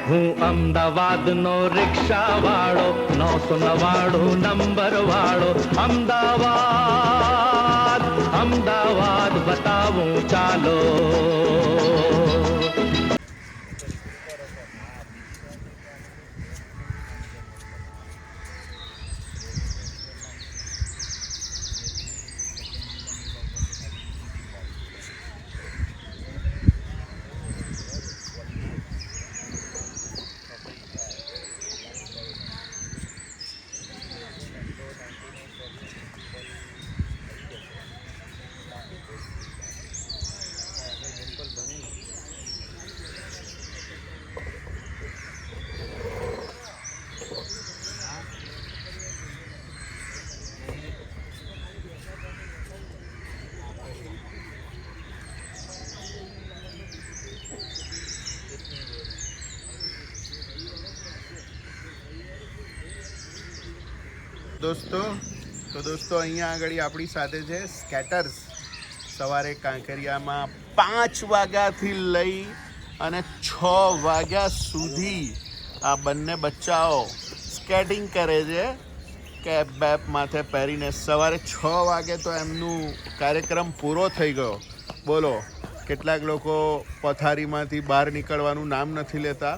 હું અમદાવાદનો રિક્ષાવાળો 999 નંબર વાળો અમદાવાદ અમદાવાદ બતાવું ચાલો. દોસ્તો અહીંયા આગળ આપણી સાથે છે સ્કેટર્સ. સવારે કાંકરિયામાં 5 વાગ્યાથી લઈ અને 6 વાગ્યા સુધી આ બંને બચ્ચાઓ સ્કેટિંગ કરે છે. કેપ બેપ માથે પહેરીને સવારે 6 વાગે તો એમનું કાર્યક્રમ પૂરો થઈ ગયો. બોલો, કેટલાક લોકો પથારીમાંથી બહાર નીકળવાનું નામ નથી લેતા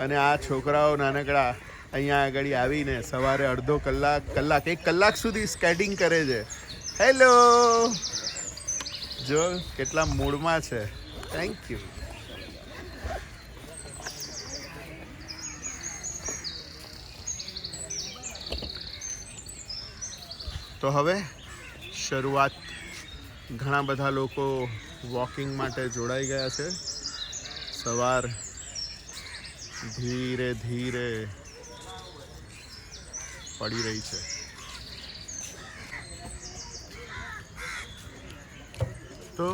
અને આ છોકરાઓ નાનકડા અહીંયા આગળ આવીને સવારે અડધો કલાક 1 કલાક સુધી સ્કેટિંગ કરે છે. હેલો, જો કેટલા મૂડમાં છે. Thank you. તો હવે શરૂઆત. ઘણા બધા લોકો વોકિંગ માટે જોડાઈ ગયા છે. સવાર ધીરે ધીરે પડી રહી છે. તો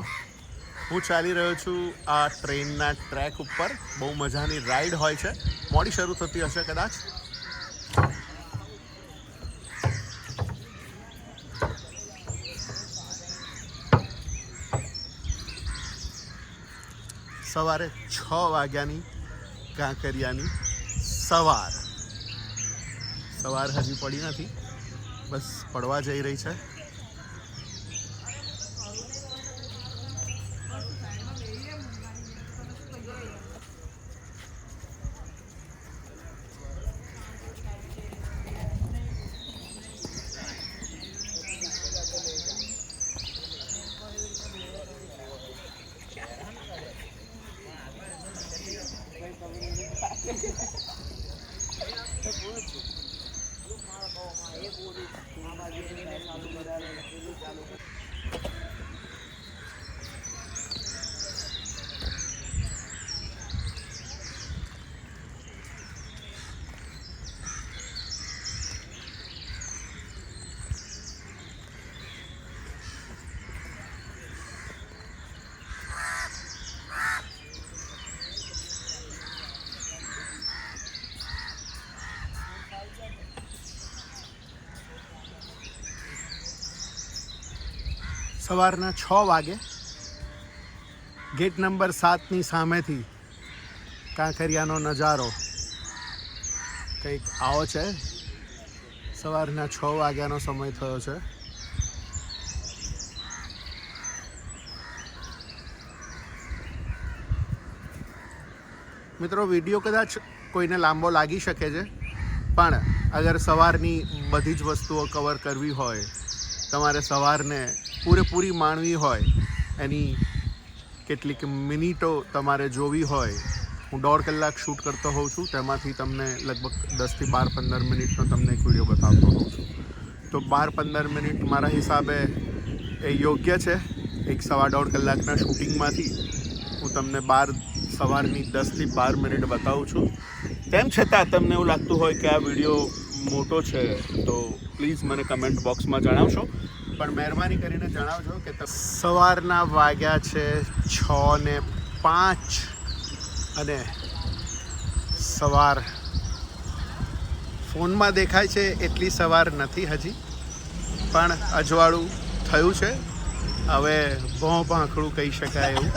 હું ચાલી રહ્યો છું આ ટ્રેનના ટ્રેક ઉપર. બહુ મજાની રાઈડ હોય છે. મોડી શરૂ થતી હશે કદાચ. સવારે 6 વાગ્યાની કાંકરિયાની સવાર હજી પડી નથી, બસ પડવા જઈ રહી છે. સવારના 6 વાગે ગેટ નંબર 7ની સામેથી કાંકરિયાનો નજારો કંઈક આવો છે. સવારના 6 વાગ્યાનો સમય થયો છે. મિત્રો, વિડીયો કદાચ કોઈને લાંબો લાગી શકે છે, પણ અગર સવારની બધી જ વસ્તુઓ કવર કરવી હોય, તમારે સવારને પૂરેપૂરી માણવી હોય, એની કેટલીક મિનિટો તમારે જોવી હોય. હું 1.5 કલાક શૂટ કરતો હોઉં છું, તેમાંથી તમને લગભગ 10 થી 15 મિનિટનો તમને એક વિડીયો બતાવતો હોઉં છું. તો 12-15 મિનિટ મારા હિસાબે એ યોગ્ય છે. એક 1.5 કલાકના શૂટિંગમાંથી હું તમને સવારની 10 થી 12 મિનિટ બતાવું છું. તેમ છતાં તમને એવું લાગતું હોય કે આ વિડીયો મોટો છે તો પ્લીઝ મને કમેન્ટ બોક્સમાં જણાવશો. પણ મહેરબાની કરીને જણાવજો કે સવારના વાગ્યા છે 6:05 અને સવાર ફોનમાં દેખાય છે એટલી સવાર નથી હજી, પણ અજવાળું થયું છે. હવે ભોં ભાંખડું કહી શકાય એવું.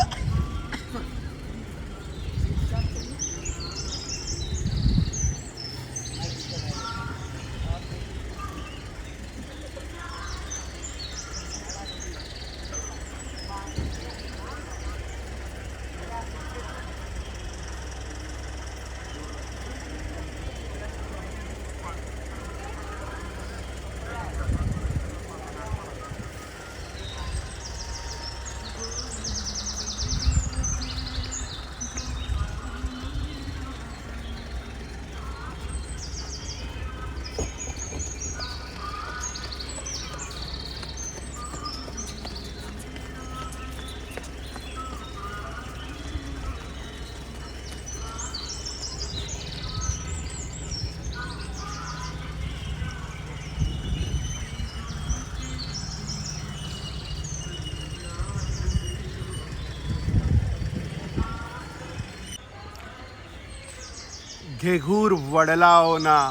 ઘેઘૂર વડલાઓના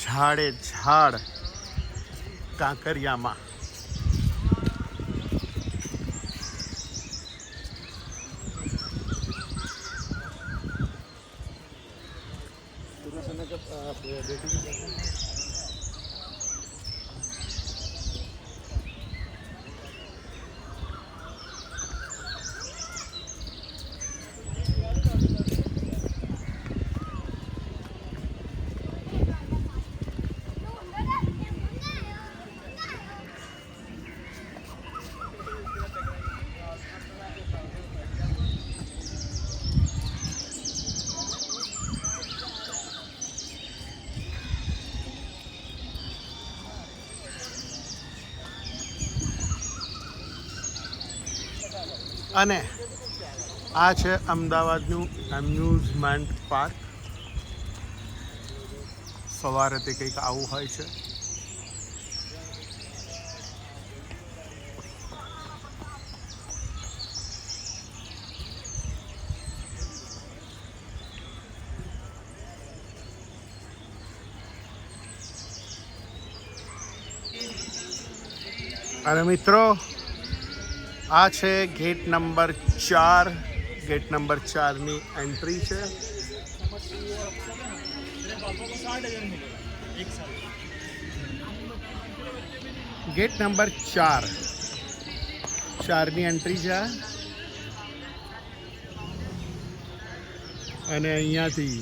ઝાડે ઝાડ કાંકરિયામાં. અને આ છે અમદાવાદનું એમ્યુઝમેન્ટ પાર્ક. સવારે તે કંઈક આવું હોય છે. અને મિત્રો આ છે ગેટ નંબર 4. ગેટ નંબર 4ની એન્ટ્રી છે. ગેટ નંબર 4ની એન્ટ્રી છે. અને અહીંયાથી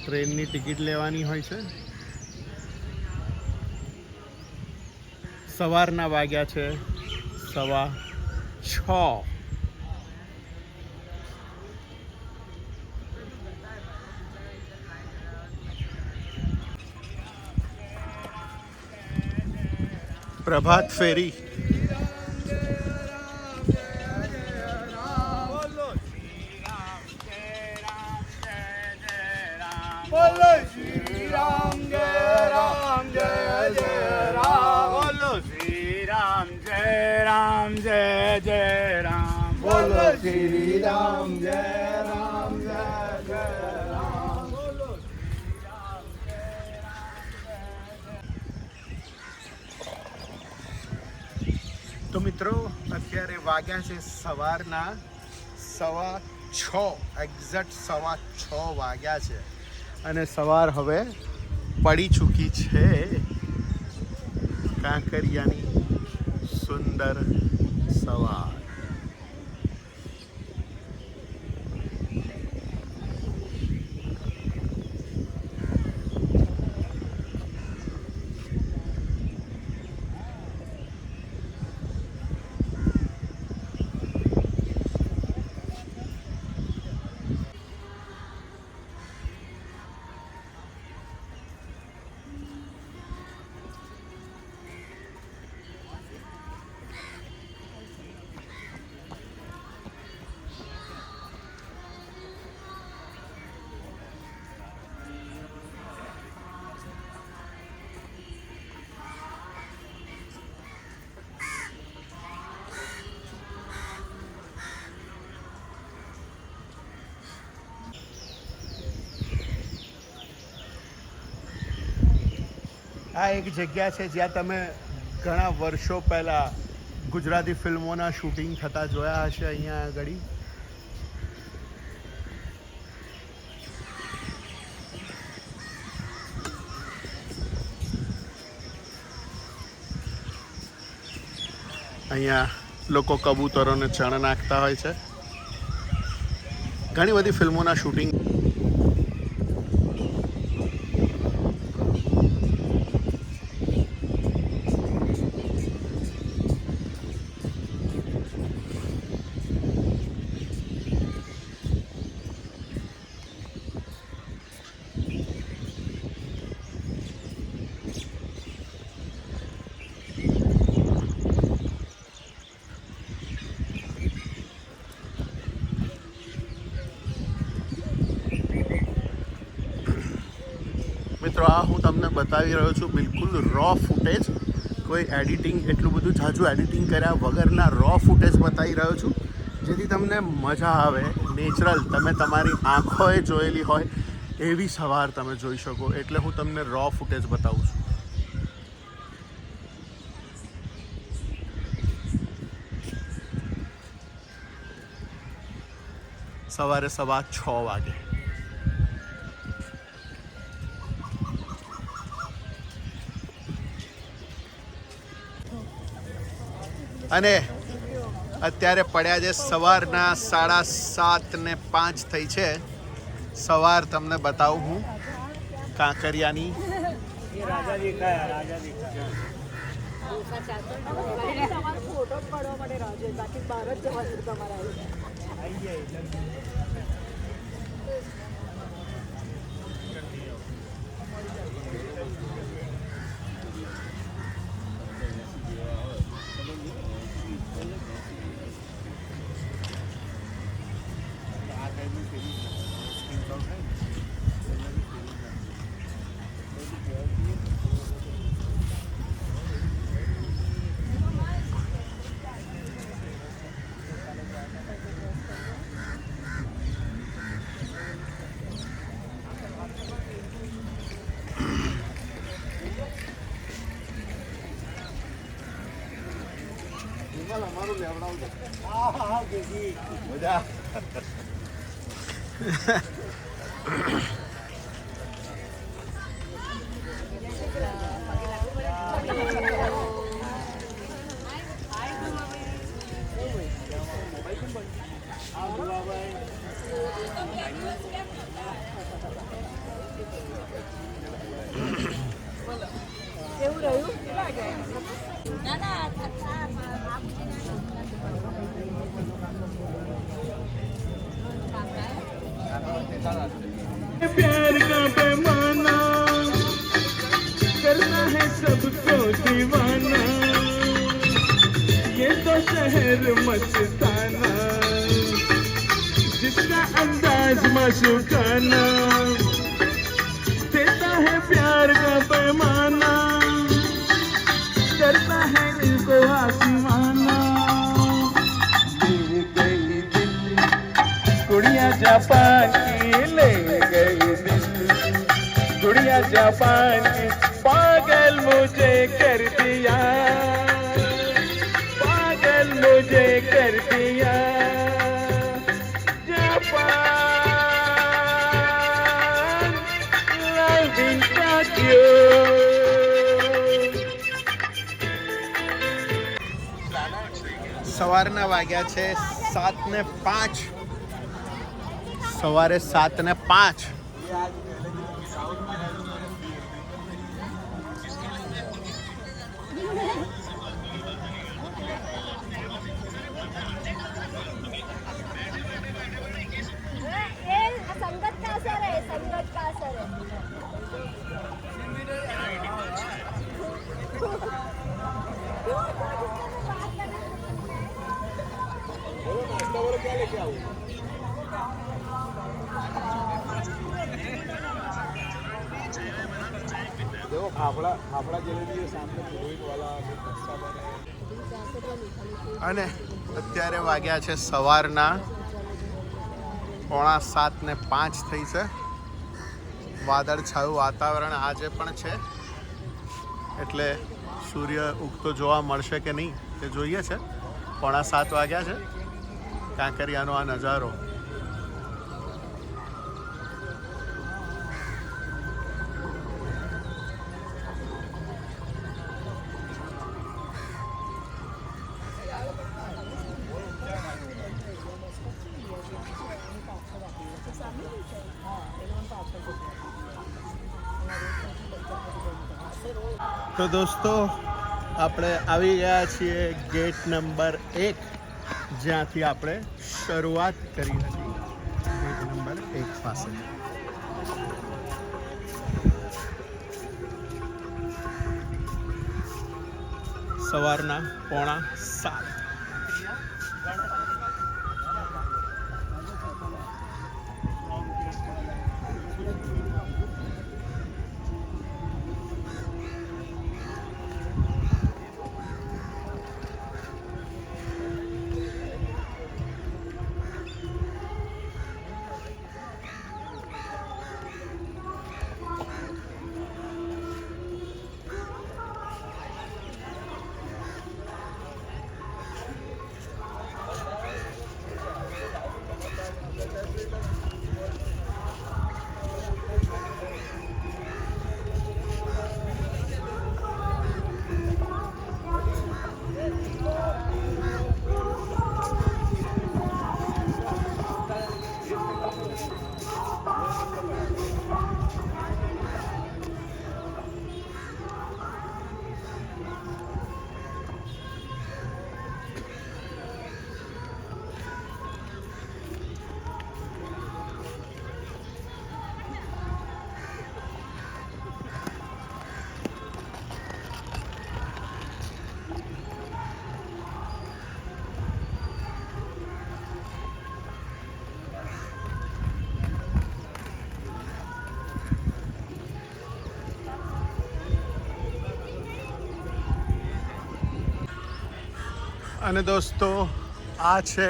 ટ્રેનની ટિકિટ લેવાની હોય છે. સવારના વાગ્યા છે 6:15. પ્રભાત ફેરી. બોલો શ્રી રામ જય રામ જય જય રામ. બોલો શ્રી રામ જય રામ જય જય રામ. બોલો શ્રી રામ જય રામ જય જય રામ. બોલો શ્રી રામ જય રામ. તો મિત્રો અત્યારે વાગ્યા છે સવારના 6:15. એક્ઝેક્ટ 6:15 વાગ્યા છે. અને સવાર હવે પડી ચૂકી છે. કાંકરિયાની સુંદર સવાર. આ એક જગ્યા છે જ્યાં તમે ઘણા વર્ષો પહેલાં ગુજરાતી ફિલ્મોના શૂટિંગ થતા જોયા હશે. અહીંયા આગળ અહીંયા લોકો કબૂતરોને ચણ નાખતા હોય છે. ઘણી બધી ફિલ્મોના શૂટિંગ. મિત્રો આ હું તમને બતાવી રહ્યો છું બિલકુલ રો ફૂટેજ. કોઈ એડિટિંગ એટલું બધું ઝાઝું એડિટિંગ કર્યા વગરના રો ફૂટેજ બતાવી રહ્યો છું. જેથી તમને મજા આવે, નેચરલ, તમે તમારી આંખોએ જોયેલી હોય એવી સવાર તમે જોઈ શકો. એટલે હું તમને રો ફૂટેજ બતાવું છું. સવારે 6:15 વાગે. અને અત્યારે પડ્યા છે સવારના 7:05 થઈ છે. સવાર તમને બતાવું હું કાંકરિયાની. કેવું રહ્યું? प्यार का पैमाना करना है सबको दीवाना, ये तो शहर मस्ताना, जिसका अंदाज मशूकाना, देता है प्यार का पैमाना, करता है इनको आसमाना. ले गई दिल गुड़िया जापान की, ले गई दिल गुड़िया जापान की, पागल मुझे कर दिया, पागल मुझे कर दिया. Japan loving Tokyo. સવારના વાગ્યા છે 7:05. સવારે 7:05. संगत का असर है, संगत का असर है. અને અત્યારે વાગ્યા છે સવારના 6:45 થઈ છે. વાદળછાયું વાતાવરણ આજે પણ છે, એટલે સૂર્ય ઉગતો જોવા મળશે કે નહીં તે જોઈએ છે. 6:45 વાગ્યા છે. કાંકરિયાનો આ નજારો. તો દોસ્તો, આપણે આવી ગયા છીએ ગેટ નંબર 1, જ્યાંથી આપણે શરૂઆત કરી હતી. ગેટ નંબર 1 પાસે સવારના 6:45. અને દોસ્તો આ છે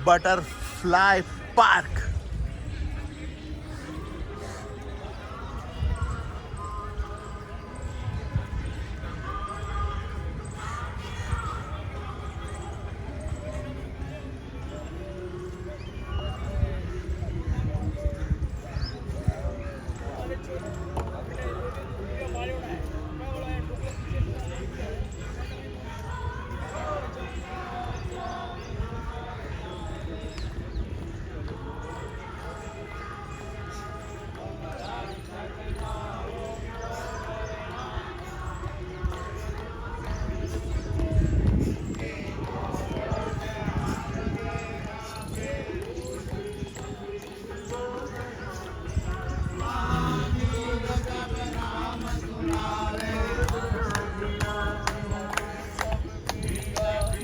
બટરફ્લાય પાર્ક.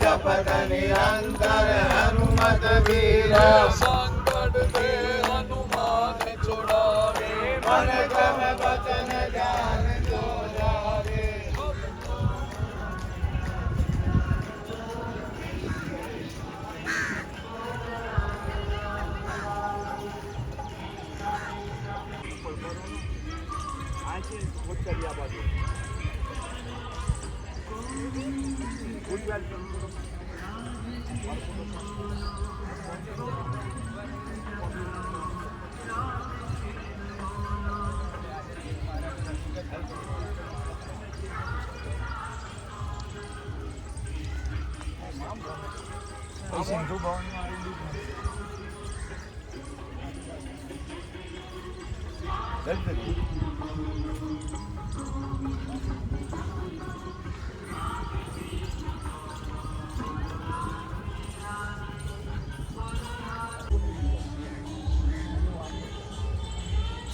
જપત નિરંતર હનુમત વીર સંકટ તે હનુમાન છોડાવે મન ક્રમ વચન ધ્યાન જો જાવે.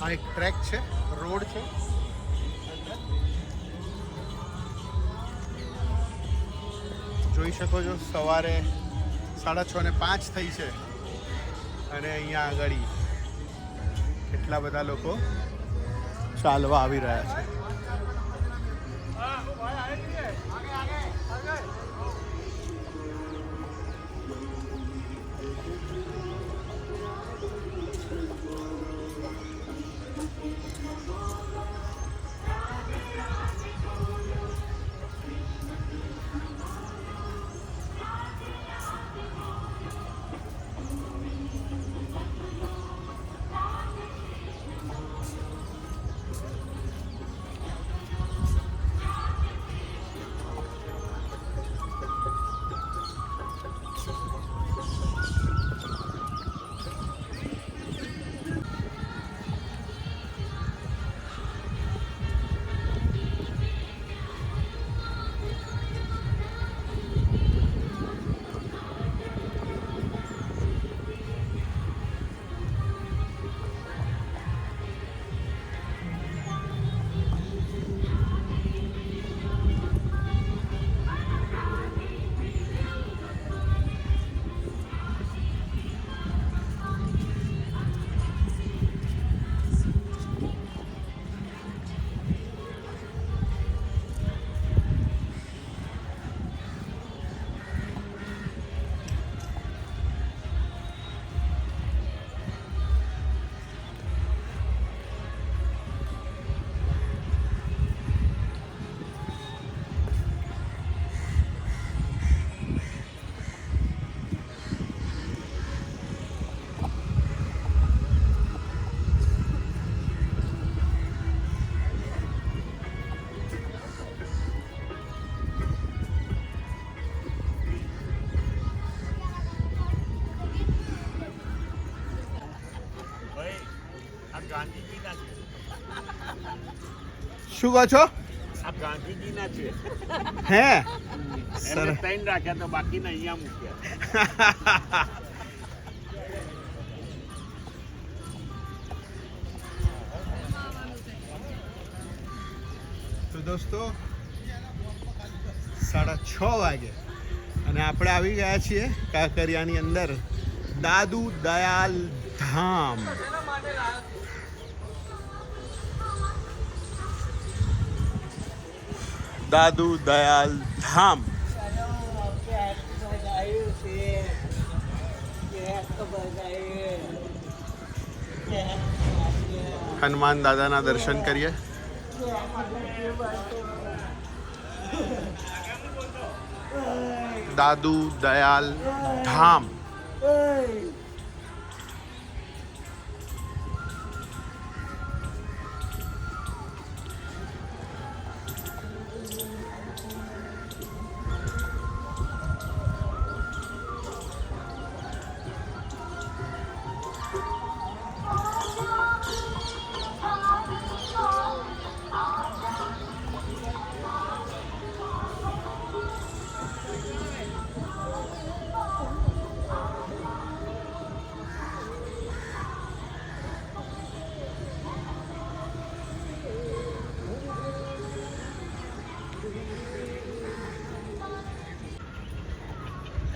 આ એક ટ્રેક છે, રોડ છે. જોઈ શકો છો સવારે 6:05 થઈ છે અને અહીંયા આગળ કેટલા બધા લોકો ચાલવા આવી રહ્યા છે. શું કહો છો? આ ગાંધીજીના છે. હે એમને ત્રણ રાખ્યા તો બાકીના અહીંયા મૂક્યા. તો દોસ્તો 6:30 વાગે અને આપણે આવી ગયા છીએ કાંકરિયાની અંદર દાદુ દયાલ ધામ. દાદુ દયાલ ધામ. હનુમાન દાદાના દર્શન કરીએ. દાદુ દયાલ ધામ.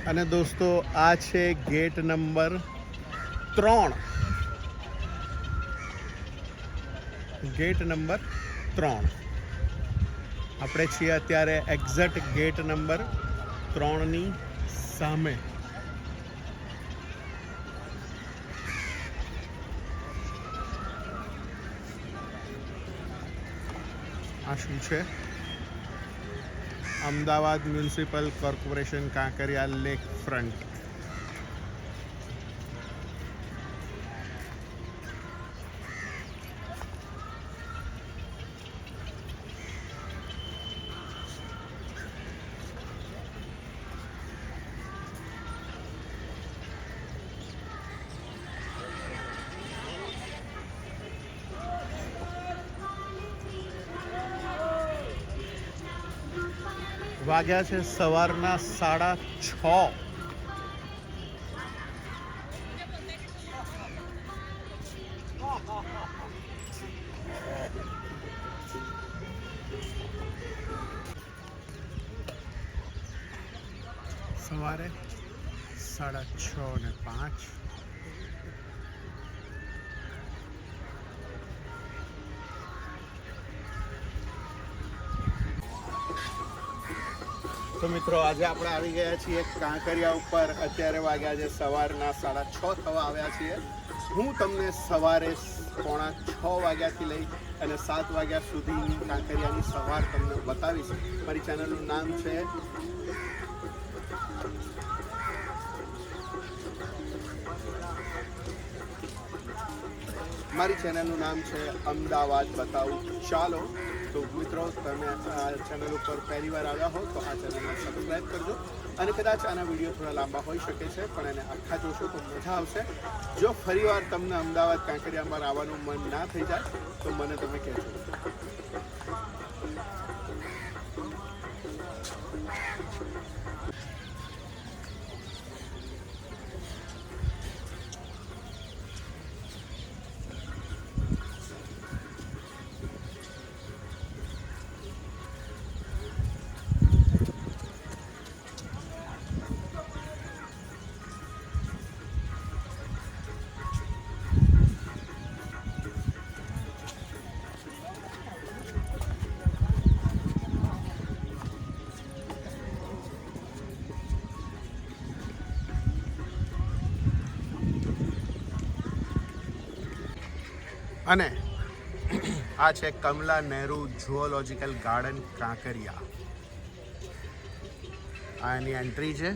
અને દોસ્તો આ છે ગેટ નંબર 3. Gate number 3. આપણે છીએ અત્યારે એક્ઝેક્ટ ગેટ નંબર 3ની સામે. આ શું છે? Ahmedabad municipal corporation Kankaria lake front. વાગ્યા છે સવારના 6:30. સવારે 6:05. તો મિત્રો આજે આપણે આવી ગયા છીએ કાંકરિયા ઉપર. અત્યારે વાગ્યા છે સવારના 6:30 થવા આવ્યા છીએ. હું તમને સવારે 6:45 વાગ્યાથી લઈ અને 7 વાગ્યા સુધીની કાંકરિયાની સવાર તમને બતાવીશ. મારી ચેનલનું નામ છે અમદાવાદ બતાવું. ચાલો તો મિત્રો, તમે આ ચેનલ ઉપર પહેલી વાર આવ્યા હો તો આ ચેનલને સબસ્ક્રાઈબ કરજો. અને કદાચ આના વિડીયો થોડા લાંબા હોઈ શકે છે, પણ એને આખા જોશો તો મજા આવશે. જો ફરીવાર તમને અમદાવાદ કાંકરિયામાં આવવાનું મન ના થઈ જાય તો મને તમે કહેજો. અને આ છે કમલા નહેરુ ઝુઓલોજિકલ ગાર્ડન કાંકરિયા. આ એની એન્ટ્રી છે.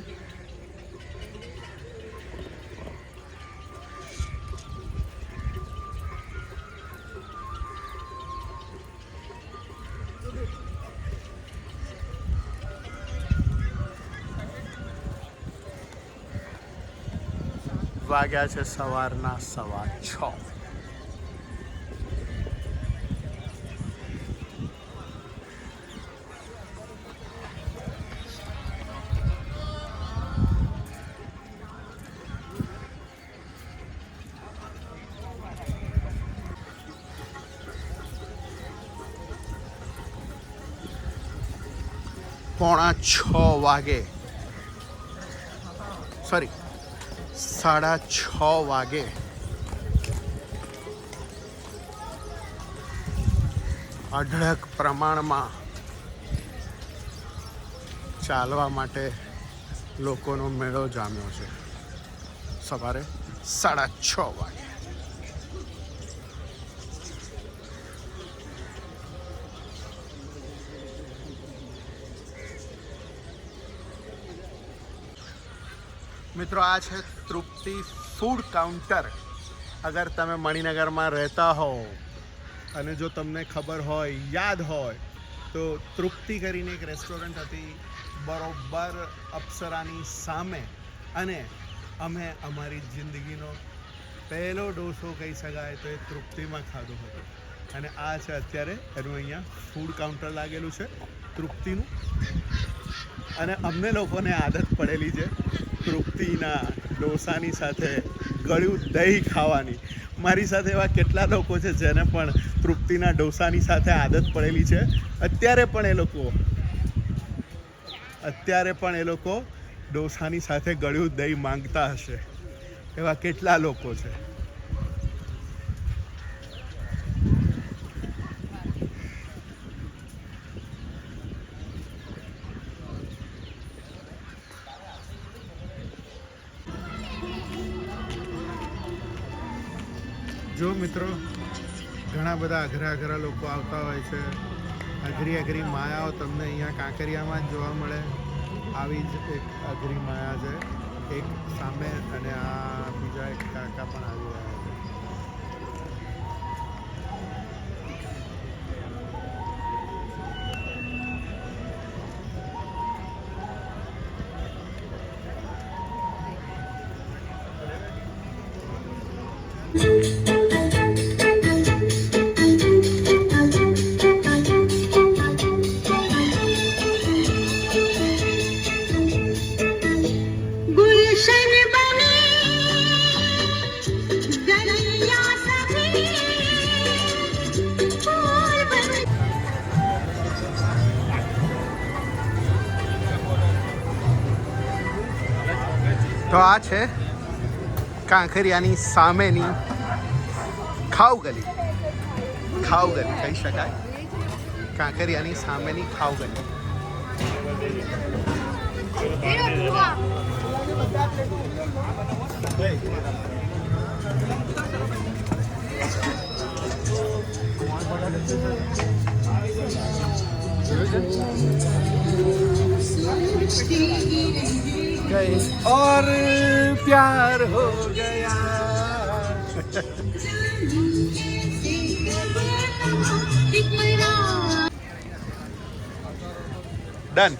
વાગ્યા છે સવારના 6:15. પોણા 6 વાગે, સોરી 6:30 વાગે અઢળક પ્રમાણમાં ચાલવા માટે લોકોનો મેળો જામ્યો છે. સવારે 6:30 વાગે. મિત્રો, આ છે તૃપ્તિ ફૂડ કાઉન્ટર. અગર તમે મણિનગરમાં રહેતા હો અને જો તમને ખબર હોય, યાદ હોય, તો તૃપ્તિ કરીને એક રેસ્ટોરન્ટ હતી બરોબર અપ્સરાની સામે, અને અમે અમારી જિંદગીનો પહેલો ડોસો કહી શકાય તો એ તૃપ્તિમાં ખાધો હતો. અને આ છે અત્યારે એનું અહીંયા ફૂડ કાઉન્ટર લાગેલું છે તૃપ્તિનું. અને અમને લોકોને આદત પડેલી છે તૃપ્તિના ડોસાની સાથે ગળ્યું દહીં ખાવાની. મારી સાથે એવા કેટલા લોકો છે જેને પણ તૃપ્તિના ડોસાની સાથે આદત પડેલી છે. અત્યારે પણ એ લોકો ડોસાની સાથે ગળ્યું દહીં માંગતા હશે. એવા કેટલા લોકો છે. જો મિત્રો, ઘણા બધા અઘરા લોકો આવતા હોય છે. અઘરી માયાઓ તમને અહીંયા કાંકરિયામાં જ જોવા મળે. આવી જ એક અઘરી માયા છે, એક સામે, અને આ બીજા એક કાકા પણ આવી રહ્યા છે. गुलशन बने दरिया सभी फूल बने. તો આ છે કાંકરિયાની સામેની ખાઉ ગલી કહી શકાય. કાંકરિયાની સામેની ખાઉ ગલી. और प्यार हो गया. ડન.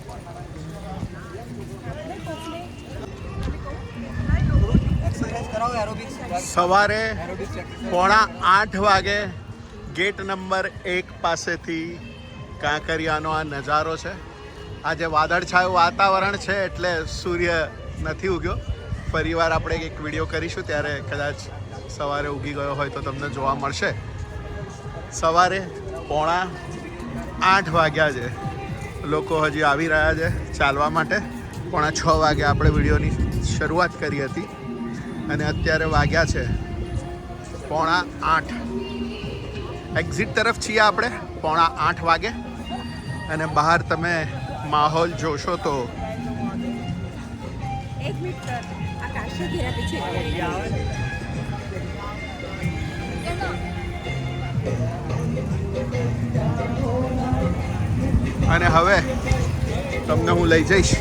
સવારે 7:45 વાગે ગેટ નંબર 1 પાસેથી કાંકરિયાનો આ નજારો છે. આજે વાદળછાયું વાતાવરણ છે એટલે સૂર્ય નથી ઉગ્યો. ફરીવાર આપણે એક વિડીયો કરીશું ત્યારે કદાચ સવારે ઉગી ગયો હોય તો તમને જોવા મળશે. સવારે 7:45 વાગ્યા છે. લોકો હજી આવી રહ્યા છે ચાલવા માટે. 6:45 વાગે આપણે વિડીયોની શરૂઆત કરી હતી અને અત્યારે વાગ્યા છે 7:45. એક્ઝિટ તરફ છીએ આપણે 7:45 વાગે. અને બહાર તમે માહોલ જોશો તો एक मिनट आकाश घेरा पीछे અને હવે તમને હું લઈ જઈશ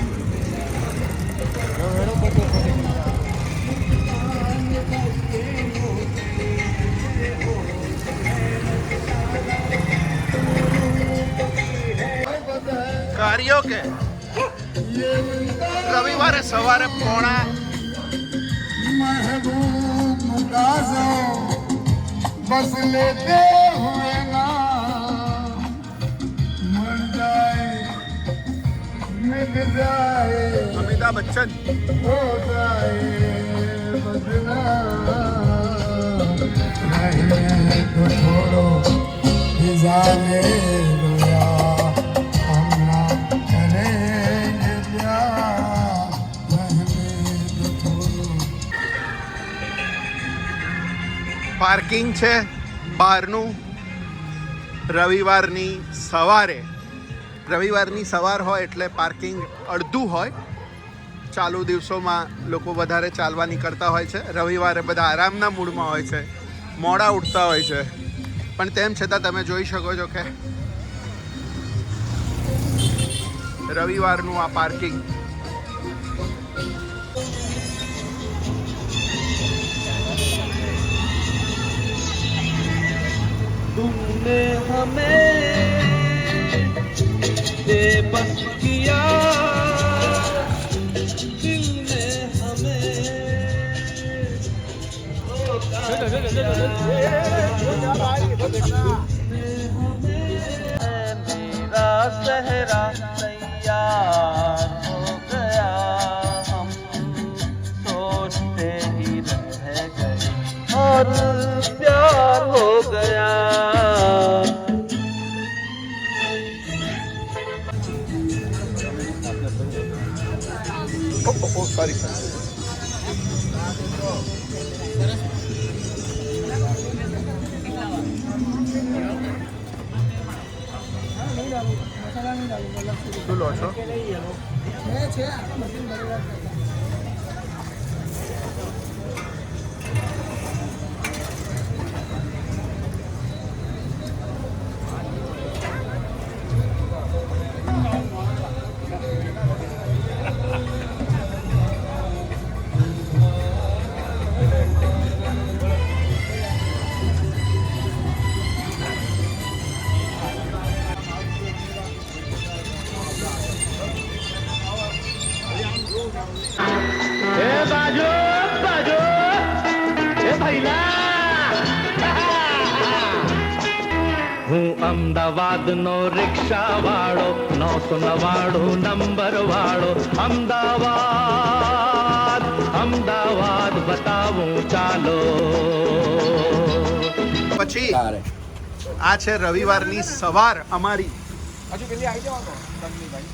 કાર્યો કે રવિવારે સવારે 7:45 बस लेते हुए ना मर जाए मिट जाए અમિતાભ બચ્ચન हो जाए बदनाम नहीं तो छोड़ो जाने दो यार हम ना करेंगे प्यार नहीं तो छोड़ो. પાર્કિંગ છે બહારનું. રવિવારની સવાર હોય એટલે પાર્કિંગ અડધું હોય. ચાલુ દિવસોમાં લોકો વધારે ચાલવા નીકળતા હોય છે. રવિવારે બધા આરામના મૂડમાં હોય છે, મોડા ઉઠતા હોય છે, પણ તેમ છતાં તમે જોઈ શકો છો કે રવિવારનું આ પાર્કિંગ तुमने हमें बेबस किया, दिल ने मेरा सहरा तैयार हो गया, हम सोचते ही रह गए और प्यार हो गया. સોરી શું લો છો? હું અમદાવાદનો રિક્ષા વાળો 999 નંબર વાળો અમદાવાદ અમદાવાદ બતાવું ચાલો. પછી આ છે રવિવારની સવાર અમારી. હજુ પેલી આવી જાવ તો ભાઈ.